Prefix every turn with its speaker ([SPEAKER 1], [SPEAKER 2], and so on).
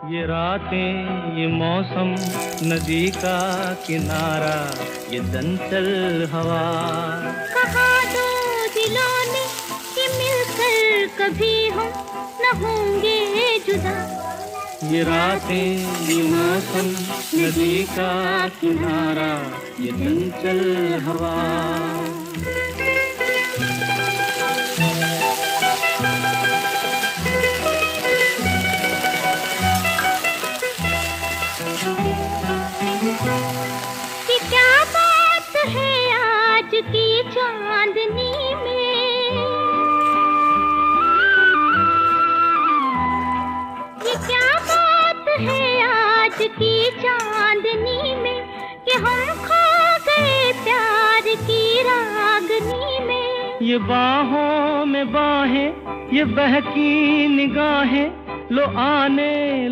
[SPEAKER 1] ये रातें ये मौसम नदी का किनारा ये चंचल हवा।
[SPEAKER 2] कहा दो दिलों ने कि मिलकर कभी हम न होंगे जुदा।
[SPEAKER 1] ये रातें ये मौसम नदी का किनारा ये चंचल हवा।
[SPEAKER 2] कि क्या बात है आज की चांदनी में, ये क्या बात है आज की चांदनी में कि हम खो गए प्यार की रागनी में।
[SPEAKER 1] ये बाहों में बाहें ये बहकी निगाहें लो आने